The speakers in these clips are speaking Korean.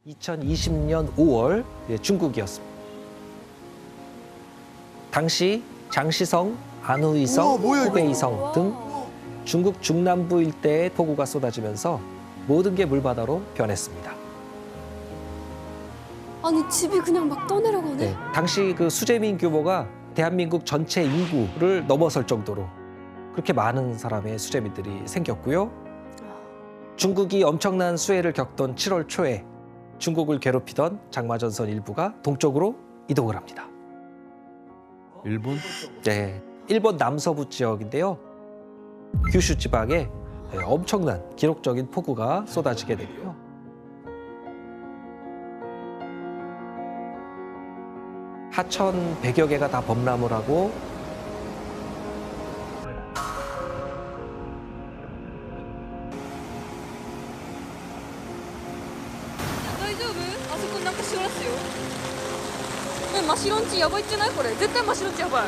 2020년 5월 중국이었습니다. 당시 장시성, 안후이성, 후베이성 등 중국 중남부 일대에 폭우가 쏟아지면서 모든 게 물바다로 변했습니다. 아니 집이 그냥 막 떠내려가네. 네, 당시 그 수재민 규모가 대한민국 전체 인구를 넘어설 정도로 그렇게 많은 사람의 수재민들이 생겼고요. 중국이 엄청난 수해를 겪던 7월 초에 중국을 괴롭히던 장마전선 일부가 동쪽으로 이동을 합니다. 일본? 네, 일본 남서부 지역인데요. 규슈 지방에 엄청난 기록적인 폭우가 쏟아지게 되고요. 하천 100여 개가 다 범람을 하고 마시론지 야바 있지ないこれ絶対マシロンチやばい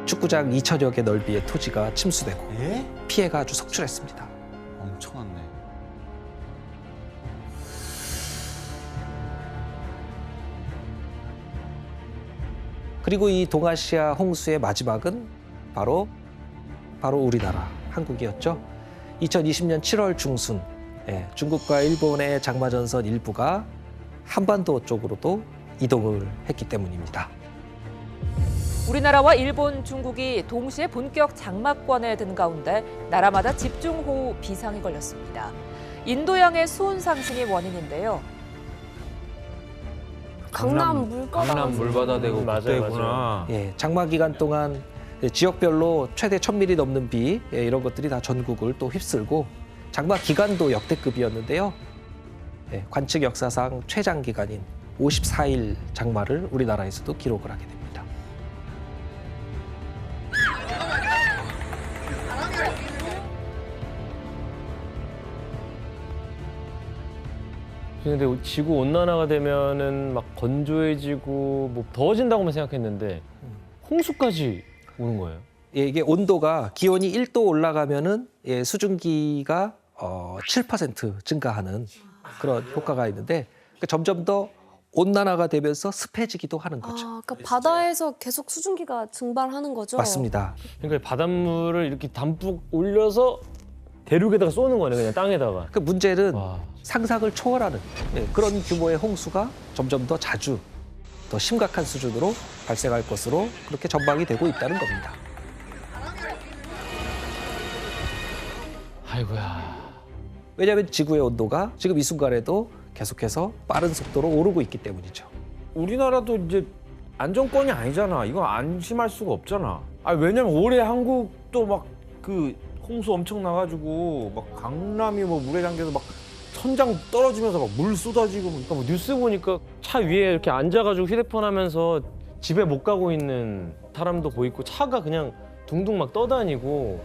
축구장 2천여 개 넓이의 토지가 침수되고 예? 피해가 아주 속출했습니다. 엄청 많네. 그리고 이 동아시아 홍수의 마지막은 바로 우리나라, 한국이었죠. 2020년 7월 중순 중국과 일본의 장마전선 일부가 한반도 쪽으로도 이동을 했기 때문입니다. 우리나라와 일본, 중국이 동시에 본격 장마권에 든 가운데 나라마다 집중호우 비상이 걸렸습니다. 인도양의 수온 상승이 원인인데요. 강남 물바다. 강남 물바다 되고 그때구나. 예, 장마 기간 동안 지역별로 최대 1000mm 넘는 비 이런 것들이 다 전국을 또 휩쓸고 장마 기간도 역대급이었는데요. 관측 역사상 최장 기간인 54일 장마를 우리나라에서도 기록을 하게 됩니다. 근데 지구 온난화가 되면은 막 건조해지고 뭐 더워진다고만 생각했는데 홍수까지 오는 거예요. 이게 온도가 기온이 1도 올라가면은 수증기가 7% 증가하는 그런 효과가 있는데 점점 더 온난화가 되면서 습해지기도 하는 거죠. 아, 그러니까 바다에서 계속 수증기가 증발하는 거죠? 맞습니다. 그러니까 바닷물을 이렇게 담뿍 올려서 대륙에다가 쏘는 거네, 그냥 땅에다가. 그 문제는 와. 상상을 초월하는 그런 규모의 홍수가 점점 더 자주, 더 심각한 수준으로 발생할 것으로 그렇게 전망이 되고 있다는 겁니다. 아이고야. 왜냐하면 지구의 온도가 지금 이 순간에도 계속해서 빠른 속도로 오르고 있기 때문이죠. 우리나라도 이제 안정권이 아니잖아. 이거 안심할 수가 없잖아. 아, 왜냐면 올해 한국도 막 그 홍수 엄청 나가지고 막 강남이 뭐 물에 잠겨서 막 천장 떨어지면서 막 물 쏟아지고. 그러니까 뭐 뉴스 보니까 차 위에 이렇게 앉아가지고 휴대폰 하면서 집에 못 가고 있는 사람도 보이고 차가 그냥 둥둥 막 떠다니고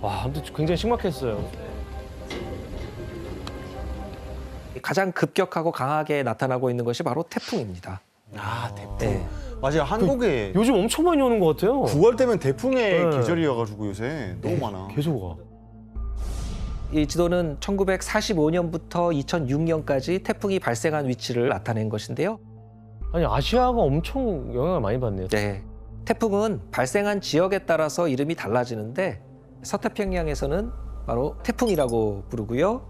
와, 아무튼 굉장히 심각했어요. 가장 급격하고 강하게 나타나고 있는 것이 바로 태풍입니다. 아, 태풍. 네. 맞아요. 한국에 요즘 엄청 많이 오는 것 같아요. 9월 되면 태풍의 네. 계절이어가지고 요새 너무 많아. 계속 와. 이 지도는 1945년부터 2006년까지 태풍이 발생한 위치를 나타낸 것인데요. 아니 아시아가 엄청 영향을 많이 받네요. 네, 태풍은 발생한 지역에 따라서 이름이 달라지는데 서태평양에서는 바로 태풍이라고 부르고요.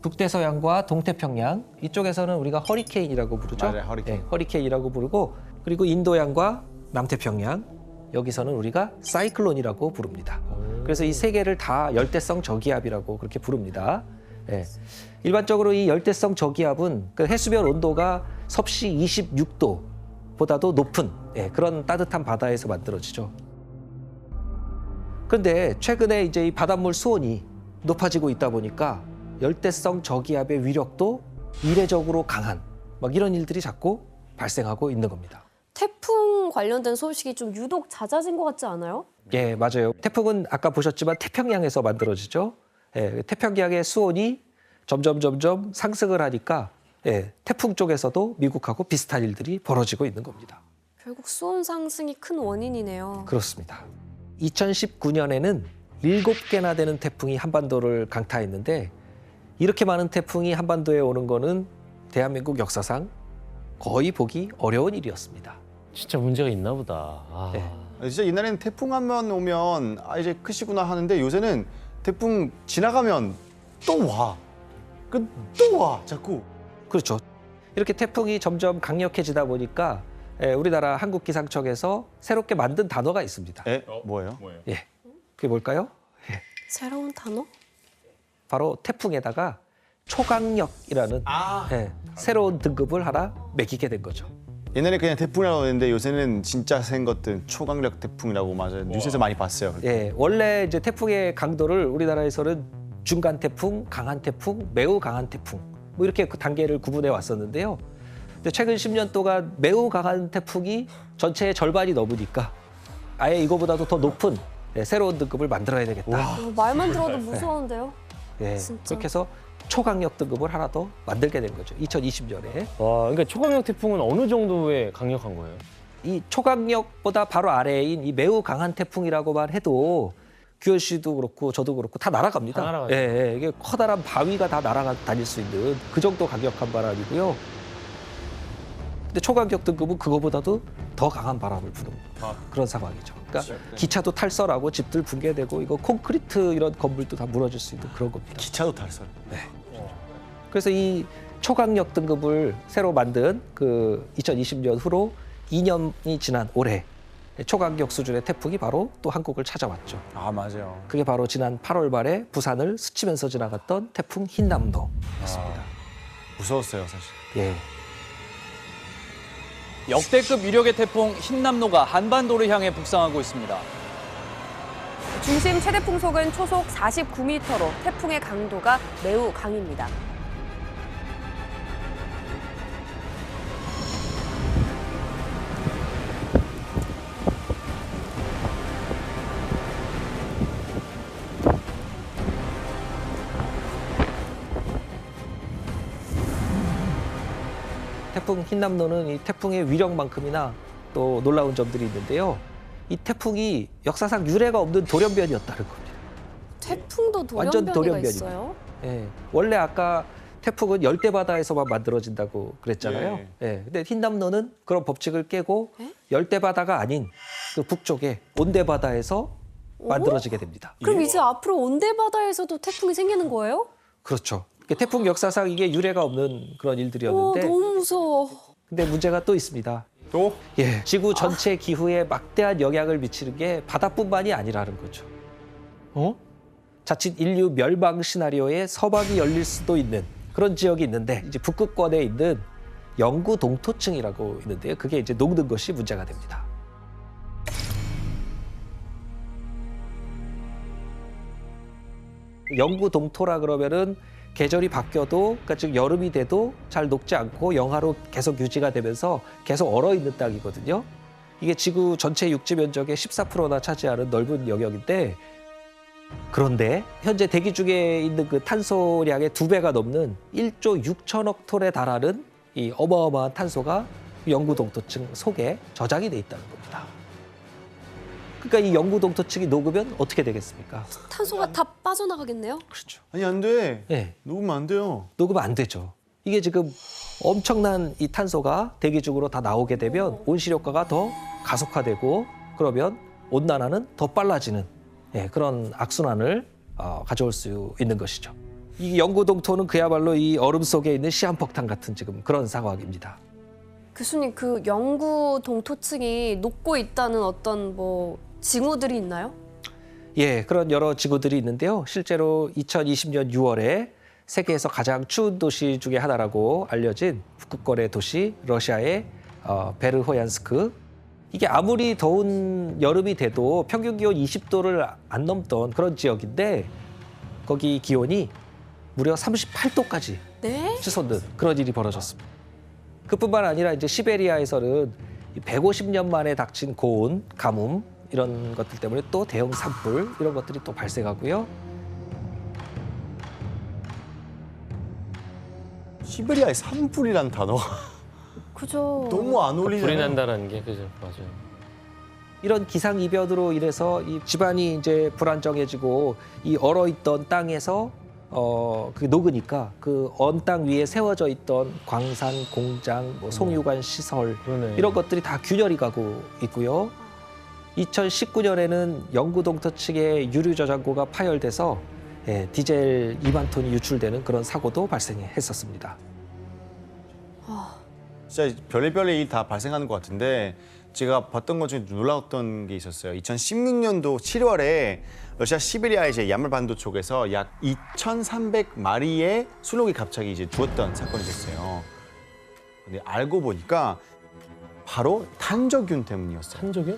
북대서양과 동태평양 이쪽에서는 우리가 허리케인이라고 부르죠. 맞아요, 허리케인. 네, 허리케인이라고 부르고 그리고 인도양과 남태평양 여기서는 우리가 사이클론이라고 부릅니다. 그래서 이 세 개를 다 열대성 저기압이라고 그렇게 부릅니다. 예. 일반적으로 이 열대성 저기압은 그 해수면 온도가 섭씨 26도보다도 높은 그런 따뜻한 바다에서 만들어지죠. 그런데 최근에 이제 이 바닷물 수온이 높아지고 있다 보니까 열대성 저기압의 위력도 이례적으로 강한 막 이런 일들이 자꾸 발생하고 있는 겁니다. 태풍 관련된 소식이 좀 유독 잦아진 것 같지 않아요? 예, 맞아요. 태풍은 아까 보셨지만 태평양에서 만들어지죠. 태평양의 수온이 점점 상승을 하니까 태풍 쪽에서도 미국하고 비슷한 일들이 벌어지고 있는 겁니다. 결국 수온 상승이 큰 원인이네요. 그렇습니다. 2019년에는 7개나 되는 태풍이 한반도를 강타했는데 이렇게 많은 태풍이 한반도에 오는 거는 대한민국 역사상 거의 보기 어려운 일이었습니다. 진짜 문제가 있나 보다. 아. 네. 진짜 옛날에는 태풍 한 번 오면 아 이제 크시구나 하는데 요새는 태풍 지나가면 또 와. 또 와. 자꾸. 그렇죠. 이렇게 태풍이 점점 강력해지다 보니까 우리나라 한국기상청에서 새롭게 만든 단어가 있습니다. 뭐예요? 예, 그게 뭘까요? 새로운 단어? 바로 태풍에다가 초강력이라는 새로운 등급을 하나 매기게 된 거죠. 옛날에 그냥 태풍이라고 했는데 요새는 진짜 센 것들 초강력 태풍이라고 맞아요. 뉴스에서 많이 봤어요. 예, 원래 이제 태풍의 강도를 우리나라에서는 중간 태풍, 강한 태풍, 매우 강한 태풍 뭐 이렇게 그 단계를 구분해 왔었는데요. 근데 최근 10년 동안 매우 강한 태풍이 전체의 절반이 넘으니까 아예 이거보다도 더 높은 새로운 등급을 만들어야 되겠다. 말만 들어도 무서운데요. 예, 진짜. 그렇게 해서 초강력 등급을 하나 더 만들게 된 거죠. 2020년에. 와, 그러니까 초강력 태풍은 어느 정도의 강력한 거예요? 이 초강력보다 바로 아래인 이 매우 강한 태풍이라고만 해도 규현 씨도 그렇고 저도 그렇고 다 날아갑니다. 다 날아가죠. 예, 이게 커다란 바위가 다 다닐 수 있는 그 정도 강력한 바람이고요. 근데 초강력 등급은 그거보다도 더 강한 바람을 부는 그런 상황이죠. 그러니까 기차도 탈선하고 집들 붕괴되고 이거 콘크리트 이런 건물도 다 무너질 수 있는 그런 겁니다. 기차도 탈선. 그래서 이 초강력 등급을 새로 만든 그 2020년 후로 2년이 지난 올해 초강력 수준의 태풍이 바로 또 한국을 찾아왔죠. 아 맞아요. 그게 바로 지난 8월 말에 부산을 스치면서 지나갔던 태풍 흰남노였습니다. 무서웠어요 사실. 예. 역대급 위력의 태풍 흰남노가 한반도를 향해 북상하고 있습니다. 중심 최대 풍속은 초속 49m로 태풍의 강도가 매우 강입니다. 태풍 흰남노는 이 태풍의 위력만큼이나 또 놀라운 점들이 있는데요. 이 태풍이 역사상 유례가 없는 돌연변이었다는 겁니다. 태풍도 완전 돌연변이가 돌연변입니다. 있어요? 예. 원래 아까 태풍은 열대 바다에서만 만들어진다고 그랬잖아요. 예. 근데 흰남노는 그런 법칙을 깨고 열대 바다가 아닌 그 북쪽에 온대 바다에서 만들어지게 됩니다. 그럼 이제 앞으로 온대 바다에서도 태풍이 생기는 거예요? 그렇죠. 태풍 역사상 이게 유례가 없는 그런 와, 일들이었는데 너무 무서워. 근데 문제가 또 있습니다. 또? 예, 지구 전체 기후에 막대한 영향을 미치는 게 바다뿐만이 아니라는 거죠. 자칫 인류 멸망 시나리오에 서막이 열릴 수도 있는 그런 지역이 있는데 이제 북극권에 있는 영구 동토층이라고 있는데요. 그게 이제 녹는 것이 문제가 됩니다. 영구 동토라 그러면은 계절이 바뀌어도 그러니까 즉 여름이 돼도 잘 녹지 않고 영하로 계속 유지가 되면서 계속 얼어 있는 땅이거든요. 이게 지구 전체 육지 면적의 14%나 차지하는 넓은 영역인데 그런데 현재 대기 중에 있는 그 탄소량의 2배가 넘는 1조 6천억 톤에 달하는 이 어마어마한 탄소가 영구 동토층 속에 저장이 돼 있다는 겁니다. 그러니까 이 영구 동토층이 녹으면 어떻게 되겠습니까? 탄소가 다 빠져나가겠네요? 그렇죠. 아니 안 돼. 네. 녹으면 안 돼요. 녹으면 안 되죠. 이게 지금 엄청난 이 탄소가 대기 중으로 다 나오게 되면 온실효과가 더 가속화되고 그러면 온난화는 더 빨라지는 그런 악순환을 가져올 수 있는 것이죠. 이 영구 동토는 그야말로 이 얼음 속에 있는 시한폭탄 같은 지금 그런 상황입니다. 교수님, 그 영구 동토층이 녹고 있다는 어떤 뭐 징후들이 있나요? 예, 그런 여러 지구들이 있는데요. 실제로 2020년 6월에 세계에서 가장 추운 도시 중에 하나라고 알려진 북극권의 도시 러시아의 베르호얀스크. 이게 아무리 더운 여름이 돼도 평균 기온 20도를 안 넘던 그런 지역인데 거기 기온이 무려 38도까지 네? 치솟는 그런 일이 벌어졌습니다. 그뿐만 아니라 이제 시베리아에서는 150년 만에 닥친 고온, 가뭄 이런 것들 때문에 또 대형 산불 이런 것들이 또 발생하고요. 시베리아의 산불이란 단어가 그죠. 너무 안 어울리잖아요. 불이 난다는 게 그죠, 맞아요. 이런 기상 이변으로 인해서 이 집안이 이제 불안정해지고 이 얼어있던 땅에서 그 녹으니까 그 언 땅 위에 세워져 있던 광산, 공장, 뭐 송유관 시설 그러네. 이런 것들이 다 균열이 가고 있고요. 2019년에는 영구 동토 측의 유류 저장고가 파열돼서 디젤 2만 톤이 유출되는 그런 사고도 발생했었습니다. 진짜 별의별 일 다 발생하는 것 같은데 제가 봤던 것 중에 놀라웠던 게 있었어요. 2016년도 7월에 러시아 시베리아 이제 야말 반도 쪽에서 약 2,300마리의 순록이 갑자기 이제 죽었던 사건이 있었어요. 근데 알고 보니까 바로 탄저균 때문이었어요. 한적이요?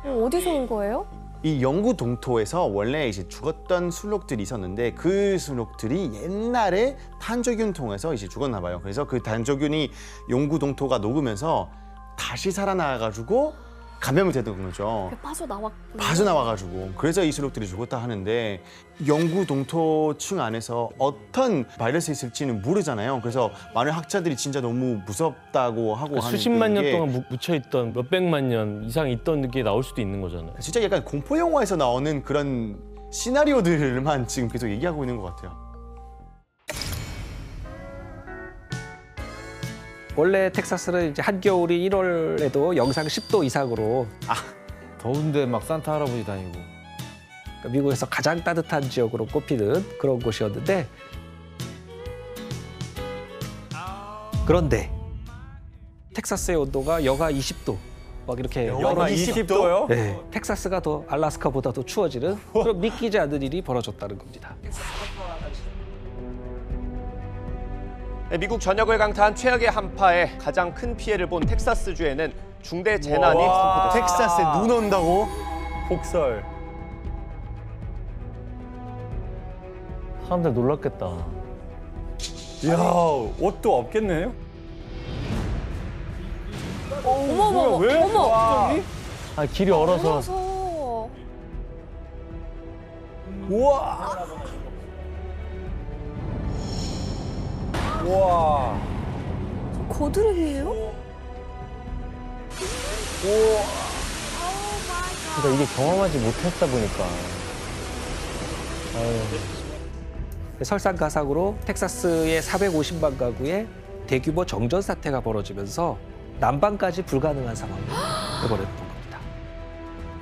어디서 온 거예요? 이 영구 동토에서 원래 이제 죽었던 순록들이 있었는데 그 순록들이 옛날에 탄저균 통해서 이제 죽었나 봐요. 그래서 그 탄저균이 영구 동토가 녹으면서 다시 살아나가지고 감염이 되던 거죠. 빠져나와가지고 그래서 이 순록들이 죽었다 하는데 영구 동토층 안에서 어떤 바이러스 있을지는 모르잖아요. 그래서 많은 학자들이 진짜 너무 무섭다고 하고 하는 수십만 년 게 동안 묻혀있던 몇백만 년 이상 있던 게 나올 수도 있는 거잖아요. 진짜 약간 공포 영화에서 나오는 그런 시나리오들만 지금 계속 얘기하고 있는 것 같아요. 원래 텍사스는 이제 한겨울이 1월에도 영상 10도 이상으로 더운데 막 산타 할아버지 다니고. 그러니까 미국에서 가장 따뜻한 지역으로 꼽히는 그런 곳이었는데 그런데 텍사스의 온도가 영하 20도 막 이렇게 영하 20도요? 네, 텍사스가 더 알라스카보다 더 추워지는 그런 믿기지 않는 일이 벌어졌다는 겁니다. 미국 전역을 강타한 최악의 한파에 가장 큰 피해를 본 텍사스주에는 중대 재난이 선포됐습니다. 텍사스에 눈 온다고? 폭설. 사람들 놀랐겠다. 이야, 옷도 없겠네요? 어머, 왜? 어머. 갑자기? 아, 길이 얼어서. 얼어서. 우와. 우와. 고드름이에요? 그러니까 이게 경험하지 못했다 보니까. 아유. 설상가상으로 텍사스의 450만 가구에 대규모 정전 사태가 벌어지면서 난방까지 불가능한 상황이 돼버렸던 겁니다.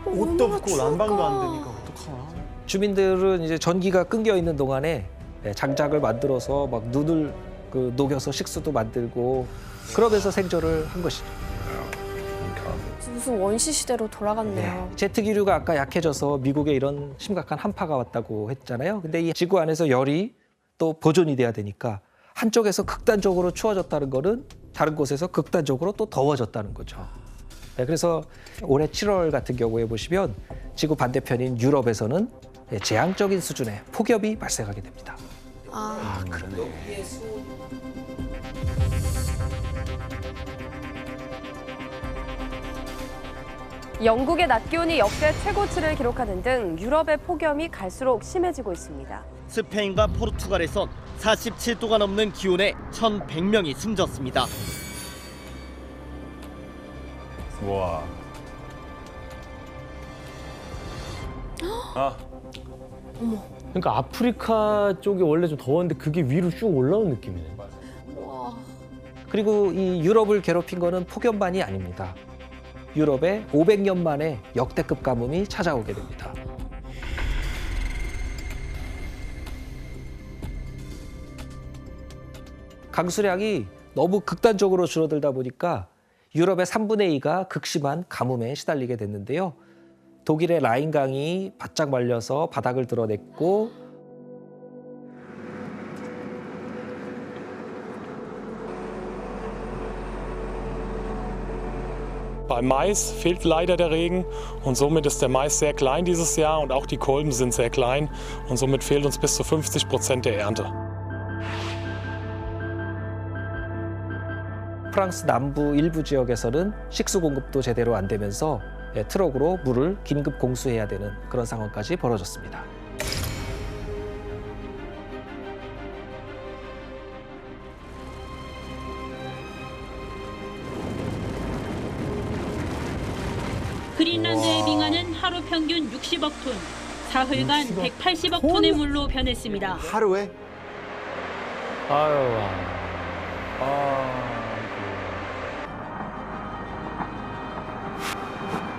옷도 얼마나 없고 난방도 추울까. 안 되니까 어떡하나. 주민들은 이제 전기가 끊겨 있는 동안에 장작을 만들어서 막 눈을 녹여서 식수도 만들고 그러면서 생존을 한 것이죠. 무슨 원시 시대로 돌아갔네요. 제트 기류가 아까 약해져서 미국에 이런 심각한 한파가 왔다고 했잖아요. 근데 이 지구 안에서 열이 또 보존이 돼야 되니까 한쪽에서 극단적으로 추워졌다는 거는 다른 곳에서 극단적으로 또 더워졌다는 거죠. 네, 그래서 올해 7월 같은 경우에 보시면 지구 반대편인 유럽에서는 재앙적인 수준의 폭염이 발생하게 됩니다. 그러네. 영국의 낮 기온이 역대 최고치를 기록하는 등 유럽의 폭염이 갈수록 심해지고 있습니다. 스페인과 포르투갈에선 47도가 넘는 기온에 1,100명이 숨졌습니다. 우와. 그러니까 아프리카 쪽이 원래 좀 더웠는데 그게 위로 쭉 올라온 느낌이네. 그리고 이 유럽을 괴롭힌 거는 폭염만이 아닙니다. 유럽에 500년 만에 역대급 가뭄이 찾아오게 됩니다. 강수량이 너무 극단적으로 줄어들다 보니까 유럽의 3분의 2가 극심한 가뭄에 시달리게 됐는데요. 독일의 라인강이 바짝 말려서 바닥을 드러냈고 Beim Mais fehlt leider der Regen und somit ist der Mais sehr klein dieses Jahr und auch die Kolben sind sehr klein und somit fehlt uns bis zu 50% der Ernte. 프랑스 남부 일부 지역에서는 식수 공급도 제대로 안 되면서 트럭으로 물을 긴급 공수해야 되는 그런 상황까지 벌어졌습니다. 그린란드의 빙하는 하루 평균 60억 톤, 사흘간 180억 톤의 물로 변했습니다. 하루에? 아유.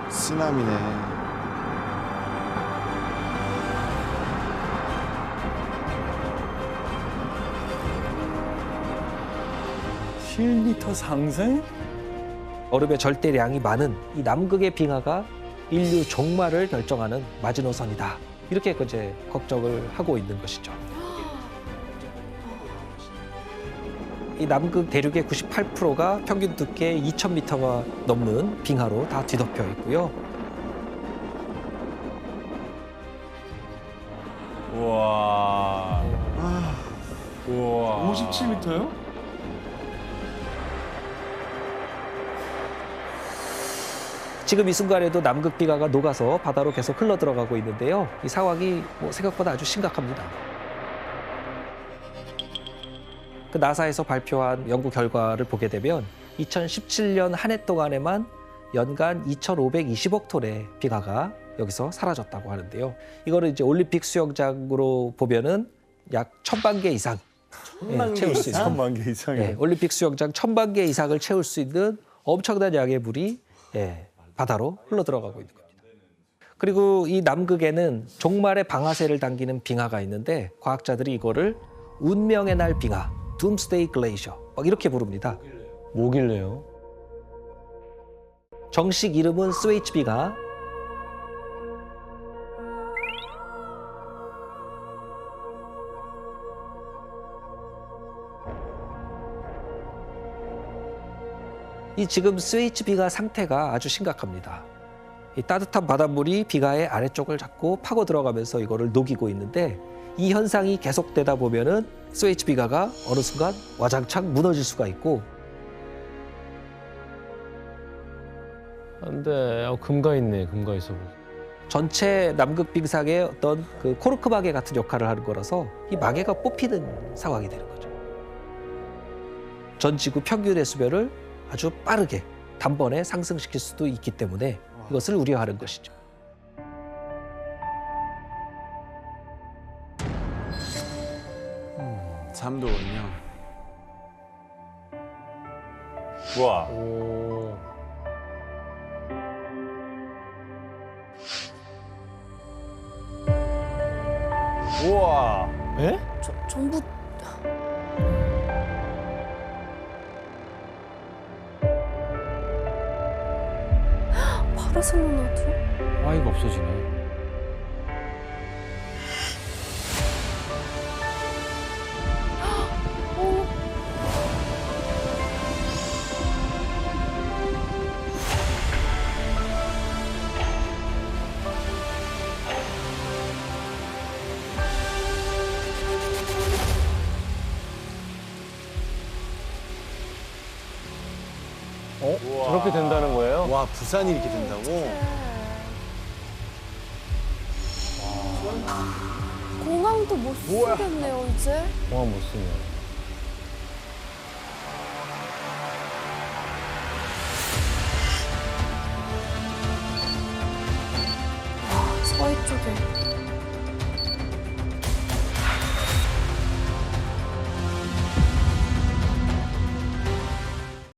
쓰나미네. 상승? 얼음의 절대량이 많은 이 남극의 빙하가 인류 종말을 결정하는 마지노선이다. 이렇게 이제 걱정을 하고 있는 것이죠. 이 남극 대륙의 98%가 평균 두께 2,000m가 넘는 빙하로 다 뒤덮여 있고요. 우와. 우와. 57m요? 지금 이 순간에도 남극 빙하가 녹아서 바다로 계속 흘러 들어가고 있는데요. 이 상황이 생각보다 아주 심각합니다. 그 나사에서 발표한 연구 결과를 보게 되면 2017년 한 해 동안에만 연간 2,520억 톤의 빙하가 여기서 사라졌다고 하는데요. 이거를 이제 올림픽 수영장으로 보면은 약 1,000만 개 이상 채울 수 있는 1,000만 개 이상이요. 올림픽 수영장 1,000만 개 이상을 채울 수 있는 엄청난 양의 물이 바다로 흘러 들어가고 있는 겁니다. 그리고 이 남극에는 종말의 방아쇠를 당기는 빙하가 있는데 과학자들이 이거를 운명의 날 빙하, Doomsday Glacier 막 이렇게 부릅니다. 뭐길래요? 정식 이름은 스웨이치 빙하. 이 지금 스웨이치 빙하 상태가 아주 심각합니다. 이 따뜻한 바닷물이 빙하의 아래쪽을 자꾸 파고 들어가면서 이거를 녹이고 있는데 이 현상이 계속되다 보면은 스웨이치 빙하가 어느 순간 와장창 무너질 수가 있고 안 돼. 금가 있네. 금가 있어. 전체 남극 빙상의 어떤 그 코르크 마개 같은 역할을 하는 거라서 이 마개가 뽑히는 상황이 되는 거죠. 전 지구 평균의 수면을 아주 빠르게 단번에 상승시킬 수도 있기 때문에 이것을 우려하는 것이죠. 잠도군요. 우와. 우와. 에? 전부 파라솔로나도? 아이가 없어지네. 저렇게 된다는 거예요? 와, 부산이 이렇게 된다고? 공항도 못 쓰겠네요, 이제. 공항 못 쓰네. 서해 쪽에.